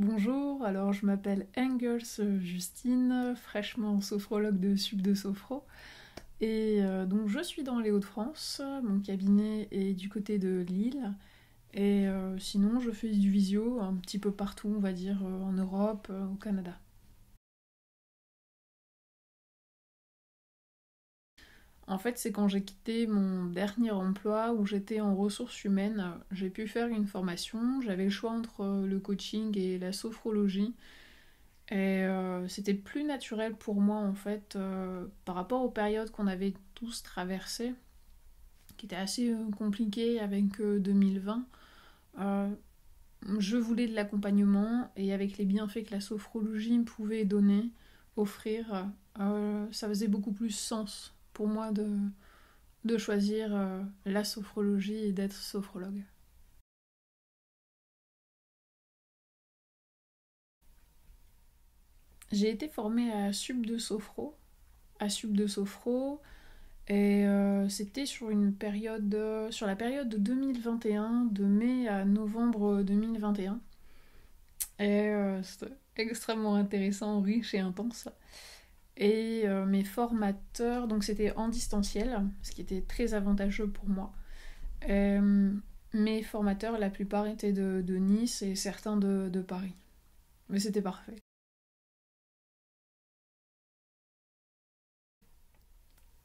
Bonjour, alors je m'appelle Engels Justine, fraîchement sophrologue de Sup de Sophro. Et donc je suis dans les Hauts-de-France, mon cabinet est du côté de Lille. Et sinon je fais du visio un petit peu partout, on va dire, en Europe, au Canada. En fait, c'est quand j'ai quitté mon dernier emploi où j'étais en ressources humaines, j'ai pu faire une formation, j'avais le choix entre le coaching et la sophrologie. Et c'était plus naturel pour moi en fait par rapport aux périodes qu'on avait tous traversées, qui étaient assez compliquées avec 2020. euh, je voulais de l'accompagnement et avec les bienfaits que la sophrologie pouvait donner, offrir, ça faisait beaucoup plus sens pour moi de choisir la sophrologie et d'être sophrologue. J'ai été formée à Sup de Sophro. À Sup de Sophro, et c'était sur la période de 2021, de mai à novembre 2021. Et c'était extrêmement intéressant, riche et intense. Et mes formateurs, donc c'était en distanciel, ce qui était très avantageux pour moi. Euh, Mes formateurs, la plupart étaient de Nice et certains de Paris. Mais c'était parfait.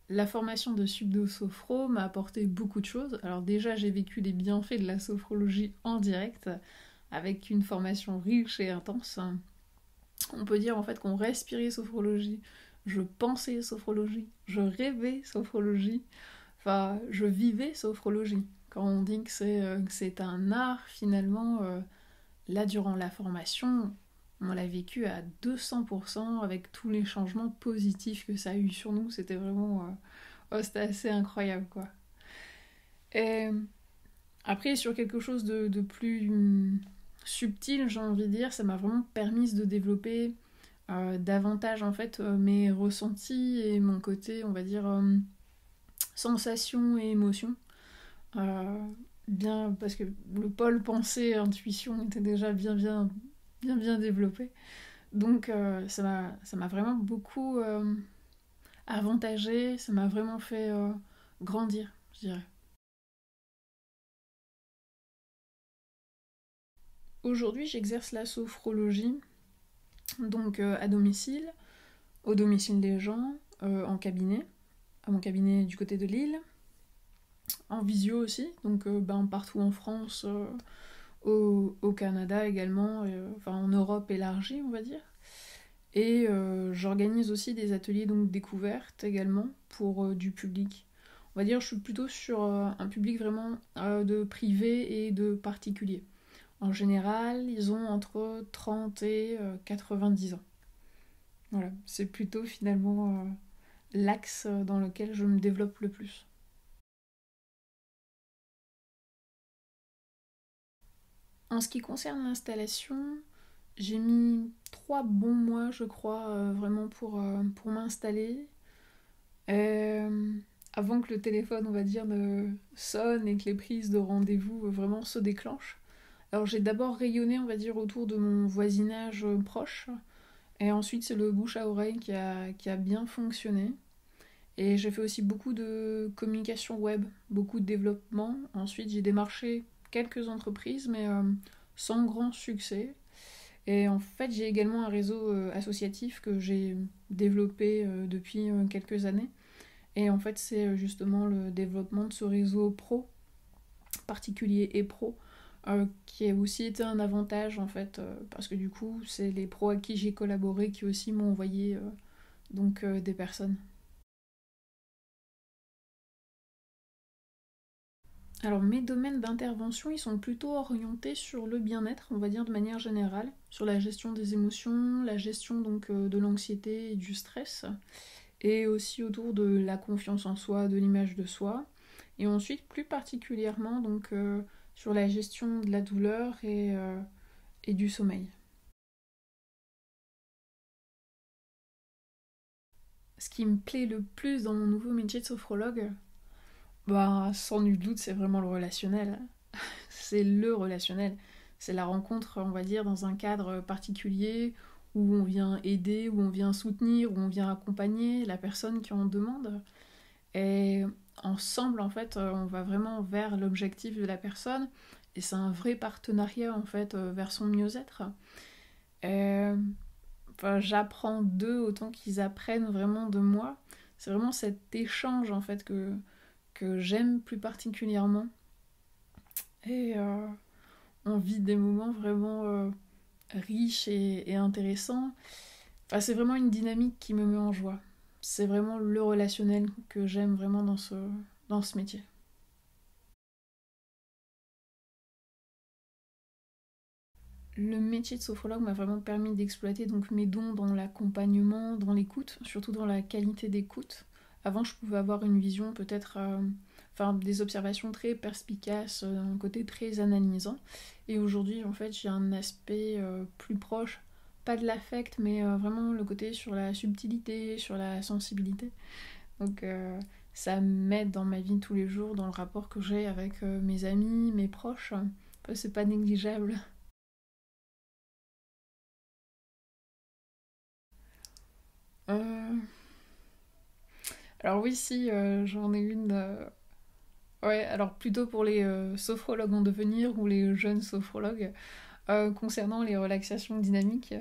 La formation de Subdo Sophro m'a apporté beaucoup de choses. Alors déjà, j'ai vécu les bienfaits de la sophrologie en direct, avec une formation riche et intense. On peut dire en fait qu'on respirait sophrologie, je pensais sophrologie, je rêvais sophrologie, enfin je vivais sophrologie. Quand on dit que c'est un art, finalement, là durant la formation, on l'a vécu à 200% avec tous les changements positifs que ça a eu sur nous. C'était vraiment... oh, c'était assez incroyable quoi. Et après, sur quelque chose de plus subtil, j'ai envie de dire, ça m'a vraiment permis de développer davantage en fait mes ressentis et mon côté, on va dire, sensation et émotion. Euh, Bien, parce que le pôle pensée et intuition était déjà bien développé. Donc ça m'a vraiment beaucoup avantagé, ça m'a vraiment fait grandir, je dirais. Aujourd'hui, j'exerce la sophrologie, donc à domicile, au domicile des gens, en cabinet, à mon cabinet du côté de Lille, en visio aussi, donc partout en France, au Canada également, enfin en Europe élargie, on va dire. Et j'organise aussi des ateliers donc découvertes également pour du public. On va dire je suis plutôt sur un public vraiment de privé et de particulier. En général, ils ont entre 30 et 90 ans. Voilà, c'est plutôt finalement l'axe dans lequel je me développe le plus. En ce qui concerne l'installation, j'ai mis 3 bons mois, je crois, vraiment pour m'installer. Euh, Avant que le téléphone, on va dire, ne sonne et que les prises de rendez-vous vraiment se déclenchent. Alors j'ai d'abord rayonné, on va dire, autour de mon voisinage proche. Et ensuite, c'est le bouche à oreille qui a bien fonctionné. Et j'ai fait aussi beaucoup de communication web, beaucoup de développement. Ensuite, j'ai démarché quelques entreprises, mais sans grand succès. Et en fait, j'ai également un réseau associatif que j'ai développé depuis quelques années. Et en fait, c'est justement le développement de ce réseau pro, particulier et pro, qui a aussi été un avantage en fait, parce que du coup, c'est les pros à qui j'ai collaboré qui aussi m'ont envoyé des personnes. Alors mes domaines d'intervention, ils sont plutôt orientés sur le bien-être, on va dire de manière générale, sur la gestion des émotions, la gestion de l'anxiété et du stress, et aussi autour de la confiance en soi, de l'image de soi, et ensuite plus particulièrement sur la gestion de la douleur et du sommeil. Ce qui me plaît le plus dans mon nouveau métier de sophrologue, bah sans nul doute c'est vraiment le relationnel. C'est le relationnel. C'est la rencontre, on va dire, dans un cadre particulier où on vient aider, où on vient soutenir, où on vient accompagner la personne qui en demande. Et ensemble, en fait, on va vraiment vers l'objectif de la personne. Et c'est un vrai partenariat, en fait, vers son mieux-être. Et, enfin, j'apprends d'eux autant qu'ils apprennent vraiment de moi. C'est vraiment cet échange, en fait, que j'aime plus particulièrement. Et on vit des moments vraiment riches et intéressants. Enfin, c'est vraiment une dynamique qui me met en joie. C'est vraiment le relationnel que j'aime vraiment dans ce métier. Le métier de sophrologue m'a vraiment permis d'exploiter donc mes dons dans l'accompagnement, dans l'écoute, surtout dans la qualité d'écoute. Avant, je pouvais avoir une vision peut-être, enfin des observations très perspicaces, un côté très analysant. Et aujourd'hui, en fait, j'ai un aspect plus proche, pas de l'affect, mais vraiment le côté sur la subtilité, sur la sensibilité. Donc ça m'aide dans ma vie de tous les jours, dans le rapport que j'ai avec mes amis, mes proches. Enfin, c'est pas négligeable. Euh, Alors oui, si, j'en ai une. Ouais, alors plutôt pour les sophrologues en devenir ou les jeunes sophrologues. Concernant les relaxations dynamiques,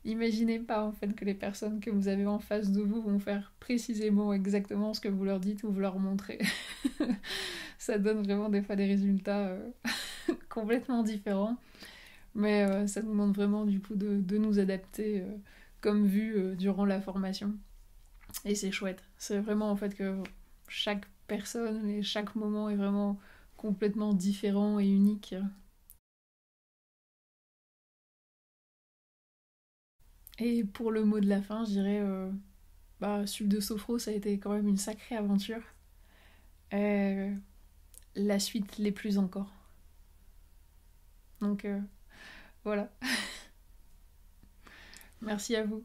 imaginez pas en fait que les personnes que vous avez en face de vous vont faire précisément exactement ce que vous leur dites ou vous leur montrez. Ça donne vraiment des fois des résultats complètement différents, mais ça nous demande vraiment du coup de nous adapter comme vu durant la formation. Et c'est chouette. C'est vraiment en fait que chaque personne et chaque moment est vraiment complètement différent et unique. Et pour le mot de la fin, je dirais bah, Sub de Sophro, ça a été quand même une sacrée aventure. Euh, la suite les plus encore. Donc voilà, merci à vous.